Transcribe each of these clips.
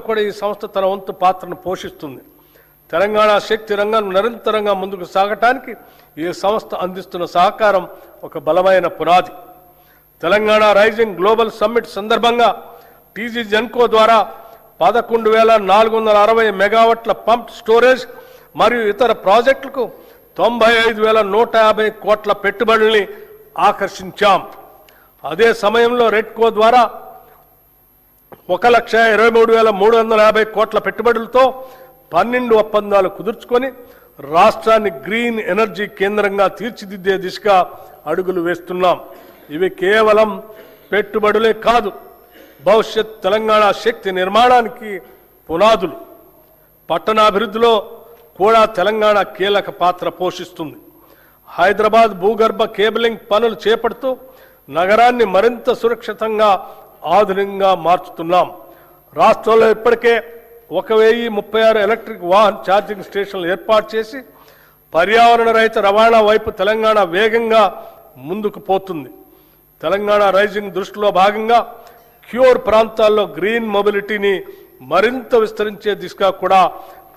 కూడా ఈ సంస్థ తన వంతు పాత్రను పోషిస్తుంది. తెలంగాణ శక్తి రంగం నిరంతరంగా ముందుకు సాగటానికి ఈ సంస్థ అందిస్తున్న సహకారం ఒక బలమైన పునాది. తెలంగాణ రైజింగ్ గ్లోబల్ సమ్మిట్ సందర్భంగా టీజీ జెన్కో ద్వారా 11,460 మెగావాట్ల పంప్ స్టోరేజ్ మరియు ఇతర ప్రాజెక్టులకు 95,150 కోట్ల పెట్టుబడుల్ని ఆకర్షించాం. అదే సమయంలో రెడ్కో ద్వారా 1,23,350 కోట్ల పెట్టుబడులతో 12 ఒప్పందాలు కుదుర్చుకొని రాష్ట్రాన్ని గ్రీన్ ఎనర్జీ కేంద్రంగా తీర్చిదిద్దే దిశగా అడుగులు వేస్తున్నాం. ఇవి కేవలం పెట్టుబడులే కాదు, భవిష్యత్ తెలంగాణ శక్తి నిర్మాణానికి పునాదులు. పట్టణాభివృద్ధిలో కూడా తెలంగాణ కీలక పాత్ర పోషిస్తుంది. హైదరాబాద్ భూగర్భ కేబులింగ్ పనులు చేపడుతూ నగరాన్ని మరింత సురక్షితంగా ఆధునికంగా మార్చుతున్నాం. రాష్ట్రంలో ఇప్పటికే 1,036 ఎలక్ట్రిక్ వాహన్ ఛార్జింగ్ స్టేషన్లు ఏర్పాటు చేసి పర్యావరణ రహిత రవాణా వైపు తెలంగాణ వేగంగా ముందుకు పోతుంది. తెలంగాణ రైజింగ్ దృష్టిలో భాగంగా క్యూర్ ప్రాంతాల్లో గ్రీన్ మొబిలిటీని మరింత విస్తరించే దిశగా కూడా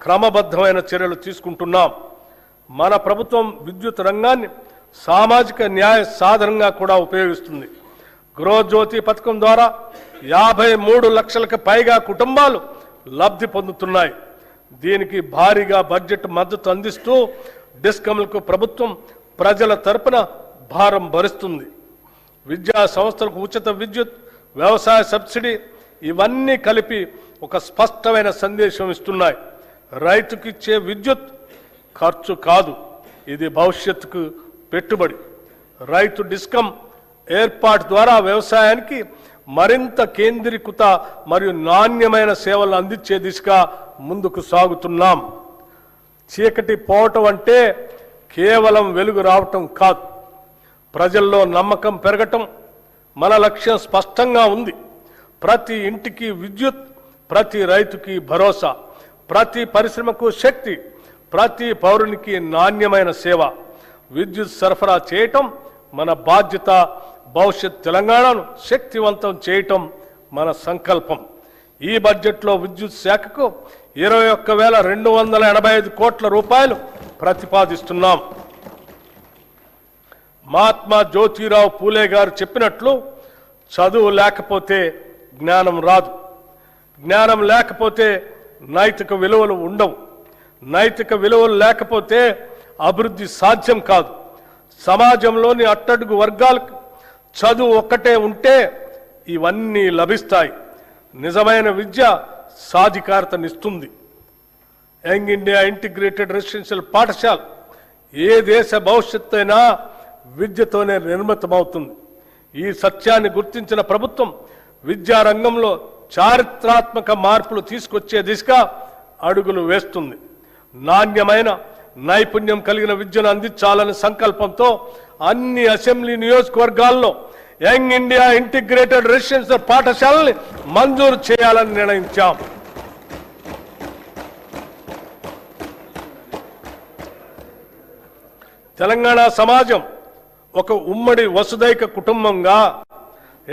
క్రమబద్ధమైన చర్యలు తీసుకుంటున్నాం. మన ప్రభుత్వం విద్యుత్ రంగాన్ని సామాజిక న్యాయ సాధనంగా కూడా ఉపయోగిస్తుంది. గృహజ్యోతి పథకం ద్వారా 53 లక్షలకు పైగా కుటుంబాలు లబ్ధి పొందుతున్నాయి. దీనికి భారీగా బడ్జెట్ మద్దతు అందిస్తూ డిస్కమ్లకు ప్రభుత్వం ప్రజల తరపున భారం భరిస్తుంది. విద్యా సంస్థలకు ఉచిత విద్యుత్, వ్యవసాయ సబ్సిడీ ఇవన్నీ కలిపి ఒక స్పష్టమైన సందేశం ఇస్తున్నాయి. రైతుకిచ్చే విద్యుత్ ఖర్చు కాదు, ఇది భవిష్యత్తుకు పెట్టుబడి. రైతు డిస్కమ్ ఏర్పాటు ద్వారా వ్యవసాయానికి మరింత కేంద్రీకృత మరియు నాణ్యమైన సేవలు అందించే దిశగా ముందుకు సాగుతున్నాం. చీకటి పోవటం అంటే కేవలం వెలుగు రావటం కాదు, ప్రజల్లో నమ్మకం పెరగటం. మన లక్ష్యం స్పష్టంగా ఉంది. ప్రతి ఇంటికి విద్యుత్, ప్రతి రైతుకి భరోసా, ప్రతి పరిశ్రమకు శక్తి, ప్రతి పౌరునికి నాణ్యమైన సేవ. విద్యుత్ సరఫరా చేయటం మన బాధ్యత. భవిష్యత్ తెలంగాణను శక్తివంతం చేయటం మన సంకల్పం. ఈ బడ్జెట్లో విద్యుత్ శాఖకు 21,285 కోట్ల రూపాయలు ప్రతిపాదిస్తున్నాం. మహాత్మా జ్యోతిరావు పూలే గారు చెప్పినట్లు, చదువు లేకపోతే జ్ఞానం రాదు, జ్ఞానం లేకపోతే నైతిక విలువలు ఉండవు, నైతిక విలువలు లేకపోతే అభివృద్ధి సాధ్యం కాదు. సమాజంలోని అట్టడుగు వర్గాలకు చదువు ఒక్కటే ఉంటే ఇవన్నీ లభిస్తాయి. నిజమైన విద్య సాధికారతనిస్తుంది. యంగ్ ఇండియా ఇంటిగ్రేటెడ్ రెసిడెన్షియల్ పాఠశాల ఏ దేశ భవిష్యత్తు అయినా విద్యతోనే నిర్మితమవుతుంది. ఈ సత్యాన్ని గుర్తించిన ప్రభుత్వం విద్యారంగంలో చారిత్రాత్మక మార్పులు తీసుకొచ్చే దిశగా అడుగులు వేస్తుంది. నాణ్యమైన నైపుణ్యం కలిగిన విద్యను అందించాలనే సంకల్పంతో అన్ని అసెంబ్లీ నియోజకవర్గాల్లో యంగ్ ఇండియా ఇంటిగ్రేటెడ్ రెసిడెన్షియల్ పాఠశాలని మంజూరు చేయాలని నిర్ణయించాం. తెలంగాణ సమాజం ఒక ఉమ్మడి వసుదైక కుటుంబంగా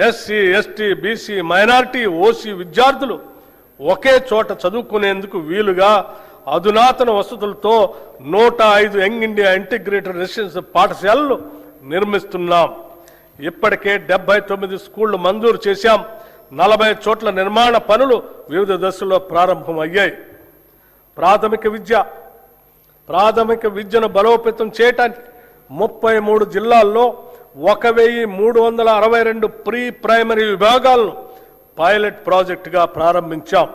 SC, ST, BC, minority, OC విద్యార్థులు ఒకే చోట చదువుకునేందుకు వీలుగా అధునాతన వసతులతో 105 యంగ్ ఇండియా ఇంటిగ్రేటెడ్ రెసిడెన్షియల్ పాఠశాలలు నిర్మిస్తున్నాం. ఇప్పటికే 79 స్కూళ్లు మంజూరు చేశాం. 40 చోట్ల నిర్మాణ పనులు వివిధ దశల్లో ప్రారంభమయ్యాయి. ప్రాథమిక విద్యను బలోపేతం చేయడానికి 33 జిల్లాల్లో 1,362 ప్రీ ప్రైమరీ విభాగాలను పైలట్ ప్రాజెక్టుగా ప్రారంభించాం.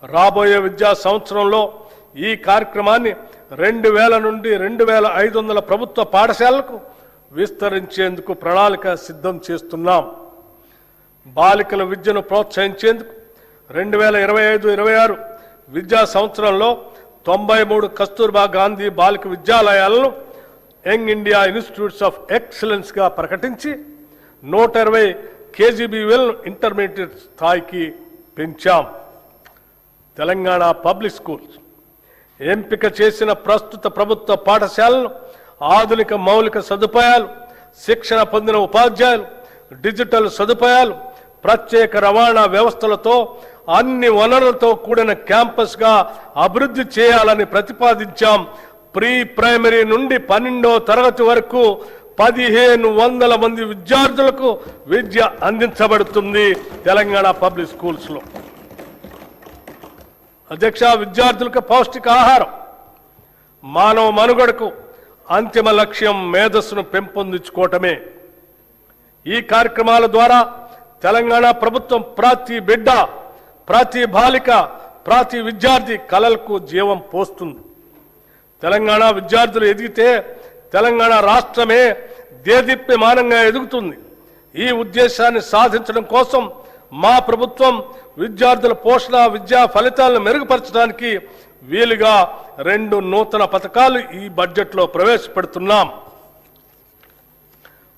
రాబోయే విద్యా సంవత్సరంలో ఈ కార్యక్రమాన్ని 2,000 నుండి 2,500 ప్రభుత్వ పాఠశాలలకు విస్తరించేందుకు ప్రణాళిక సిద్ధం చేస్తున్నాం. బాలికల విద్యను ప్రోత్సహించేందుకు 2025-26 విద్యా సంవత్సరంలో 93 కస్తూర్బా గాంధీ బాలిక విద్యాలయాలను young India institutes of excellence గా ప్రకటించి 120 కేజీబీవీలను ఇంటర్మీడియట్ స్థాయికి పెంచాం. తెలంగాణ పబ్లిక్ స్కూల్స్ ఎంపిక చేసిన ప్రస్తుత ప్రభుత్వ పాఠశాలను ఆధునిక మౌలిక సదుపాయాలు, శిక్షణ పొందిన ఉపాధ్యాయులు, డిజిటల్ సదుపాయాలు, ప్రత్యేక రవాణా వ్యవస్థలతో అన్ని వనరులతో కూడిన క్యాంపస్గా అభివృద్ధి చేయాలని ప్రతిపాదించాం. ప్రీ ప్రైమరీ నుండి 12వ తరగతి వరకు 1500 మంది విద్యార్థులకు విద్య అందించబడుతుంది తెలంగాణ పబ్లిక్ స్కూల్స్లో. అధ్యక్ష, విద్యార్థులకు పౌష్టికాహారం మానవ మనుగడకు అంతిమ లక్ష్యం మేధస్సును పెంపొందించుకోవటమే. ఈ కార్యక్రమాల ద్వారా తెలంగాణ ప్రభుత్వం ప్రతి బిడ్డ, ప్రతి బాలిక, ప్రతి విద్యార్థి కలలకు జీవం పోస్తుంది. తెలంగాణ విద్యార్థులు ఎదిగితే తెలంగాణ రాష్ట్రమే దేదీప్యమానంగా ఎదుగుతుంది. ఈ ఉద్దేశాన్ని సాధించడం కోసం మా ప్రభుత్వం విద్యార్థుల పోషణ, విద్యా ఫలితాలను మెరుగుపరచడానికి వీలుగా 2 నూతన పథకాలు ఈ బడ్జెట్లో ప్రవేశపెడుతున్నాం.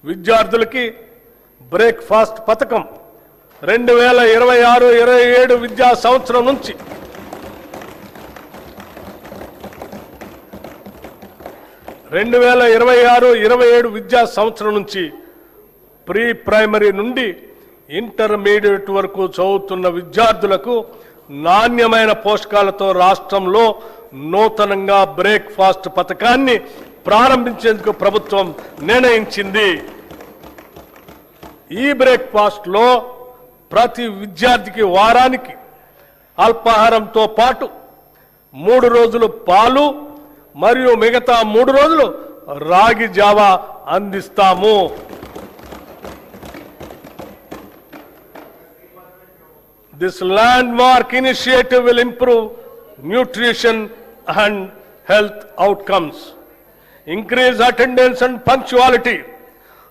విద్యార్థులకి బ్రేక్ఫాస్ట్ పథకం 2026-27 విద్యా సంవత్సరం నుంచి 2026-27 విద్యా సంవత్సరం నుంచి ప్రీ ప్రైమరీ నుండి ఇంటర్మీడియట్ వరకు చదువుతున్న విద్యార్థులకు నాణ్యమైన పోషకాలతో రాష్ట్రంలో నూతనంగా బ్రేక్ఫాస్ట్ పథకాన్ని ప్రారంభించేందుకు ప్రభుత్వం నిర్ణయించింది. ఈ బ్రేక్ఫాస్ట్లో ప్రతి విద్యార్థికి వారానికి అల్పాహారంతో పాటు 3 రోజులు పాలు మరియు మిగతా 3 రోజులు రాగి జావా అందిస్తాము. This landmark initiative will improve nutrition and health outcomes, increase attendance and punctuality,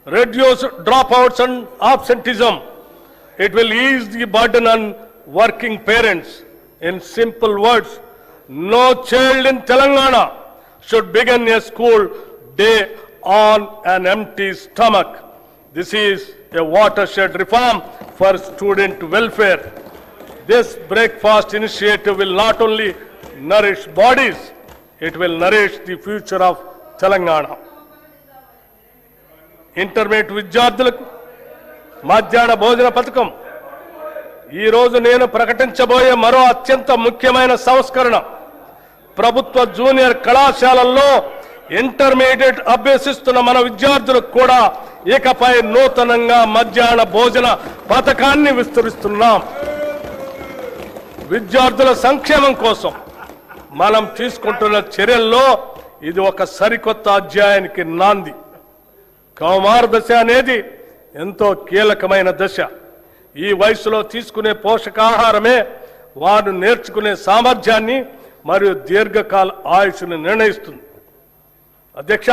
reduce dropouts and absenteeism. It will ease the burden on working parents. In simple words, no child in Telangana should begin a school day on an empty stomach. This is a watershed reform for student welfare. This breakfast initiative will not only nourish bodies, it will nourish the future of Telangana. Intermediate విద్యార్థులకు మధ్యాహ్న భోజన పథకం ఈ రోజు నేను ప్రకటించబోయే మరో అత్యంత ముఖ్యమైన సంస్కరణ. ప్రభుత్వ జూనియర్ కళాశాలల్లో ఇంటర్మీడియట్ అభ్యసిస్తున్న మన విద్యార్థులకు కూడా ఇకపై నూతనంగా మధ్యాహ్న భోజన పథకాన్ని విస్తరిస్తున్నాం. విద్యార్థుల సంక్షేమం కోసం మనం తీసుకుంటున్న చర్యల్లో ఇది ఒక సరికొత్త అధ్యాయానికి నాంది. కౌమార దశ అనేది ఎంతో కీలకమైన దశ. ఈ వయసులో తీసుకునే పోషకాహారమే వారు నేర్చుకునే సామర్థ్యాన్ని మరియు దీర్ఘకాల ఆయుష్ను నిర్ణయిస్తుంది. అధ్యక్ష,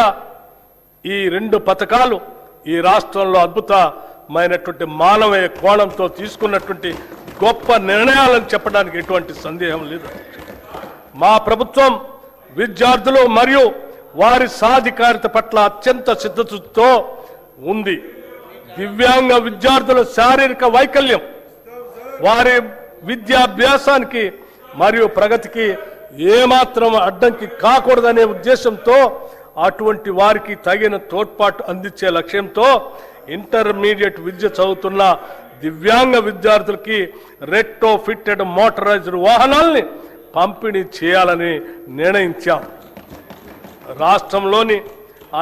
ఈ 2 పథకాలు ఈ రాష్ట్రంలో అద్భుతమైనటువంటి మానవీయ కోణంతో తీసుకున్నటువంటి గొప్ప నిర్ణయాలను చెప్పడానికి ఎటువంటి సందేహం లేదు. మా ప్రభుత్వం విద్యార్థులు మరియు వారి సాధికారిత పట్ల అత్యంత సిద్ధతతో ఉంది. దివ్యాంగ విద్యార్థుల శారీరక వైకల్యం వారి విద్యాభ్యాసానికి మరియు ప్రగతికి ఏమాత్రం అడ్డంకి కాకూడదనే ఉద్దేశంతో అటువంటి వారికి తగిన తోడ్పాటు అందించే లక్ష్యంతో ఇంటర్మీడియట్ విద్య చదువుతున్న దివ్యాంగ విద్యార్థులకి రెట్రో ఫిట్టెడ్ మోటరైజ్డ్ వాహనాల్ని పంపిణీ చేయాలని నిర్ణయించాం. రాష్ట్రంలోని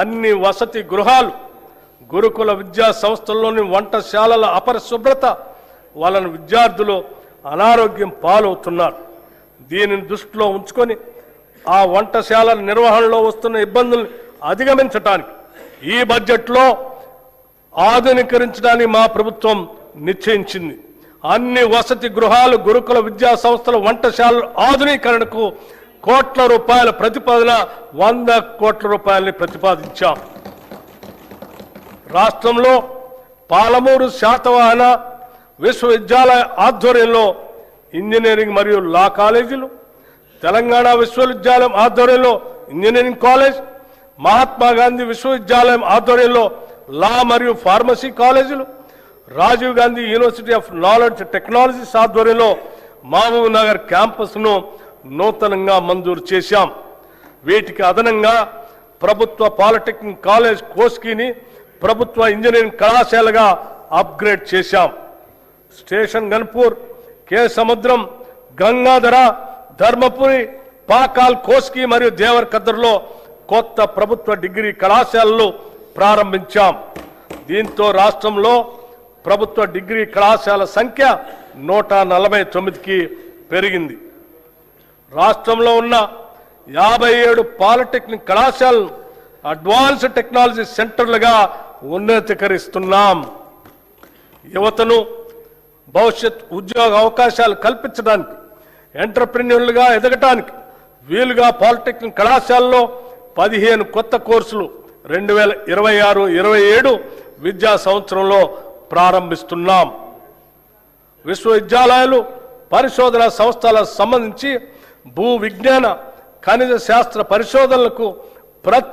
అన్ని వసతి గృహాలు, గురుకుల విద్యా సంస్థల్లోని వంటశాలల అపరిశుభ్రత వలన విద్యార్థులు అనారోగ్యం పాలవుతున్నారు. దీనిని దృష్టిలో ఉంచుకొని ఆ వంటశాలల నిర్వహణలో వస్తున్న ఇబ్బందులను అధిగమించడానికి ఈ బడ్జెట్లో ఆధునీకరించడానికి మా ప్రభుత్వం నిశ్చయించింది. అన్ని వసతి గృహాలు, గురుకుల విద్యా సంస్థల వంటశాలల ఆధునీకరణకు కోట్ల రూపాయల ప్రతిపాదన 100 కోట్ల రూపాయలని ప్రతిపాదించాం. రాష్ట్రంలో పాలమూరు శాతవాహన విశ్వవిద్యాలయ ఆధ్వర్యంలో ఇంజనీరింగ్ మరియు లా కాలేజీలు, తెలంగాణ విశ్వవిద్యాలయం ఆధ్వర్యంలో ఇంజనీరింగ్ కాలేజ్, మహాత్మా గాంధీ విశ్వవిద్యాలయం ఆధ్వర్యంలో లా మరియు ఫార్మసీ కాలేజీలు, Rajiv Gandhi university of knowledge technologies ఆధ్వర్యంలో మహబూబ్ నగర్ క్యాంపస్ను నూతనంగా మంజూరు చేశాం. వీటికి అదనంగా ప్రభుత్వ పాలిటెక్నిక్ కాలేజ్ కోస్కీని ప్రభుత్వ ఇంజనీరింగ్ కళాశాలగా అప్గ్రేడ్ చేశాం. స్టేషన్ గన్పూర్ కె సముద్రం, గంగాధర, ధర్మపురి, పాకాల్, కోస్కి మరియు దేవరకద్రలో కొత్త ప్రభుత్వ డిగ్రీ కళాశాలలు ప్రారంభించాం. దీంతో రాష్ట్రంలో ప్రభుత్వ డిగ్రీ కళాశాల సంఖ్య 149కి పెరిగింది. రాష్ట్రంలో ఉన్న 57 పాలిటెక్నిక్ కళాశాలను అడ్వాన్స్డ్ టెక్నాలజీ సెంటర్లుగా ఉన్నతీకరిస్తున్నాం. యువతను భవిష్యత్ ఉద్యోగ అవకాశాలు కల్పించడానికి, ఎంటర్ప్రెన్యూర్లుగా ఎదగటానికి వీలుగా పాలిటెక్నిక్ కళాశాలలో 15 కొత్త కోర్సులు 2026-27 విద్యా సంవత్సరంలో ప్రారంభిస్తున్నాం. విశ్వవిద్యాలయాలు, పరిశోధన సంస్థలకు సంబంధించి భూ విజ్ఞాన, ఖనిజ శాస్త్ర పరిశోధనలకు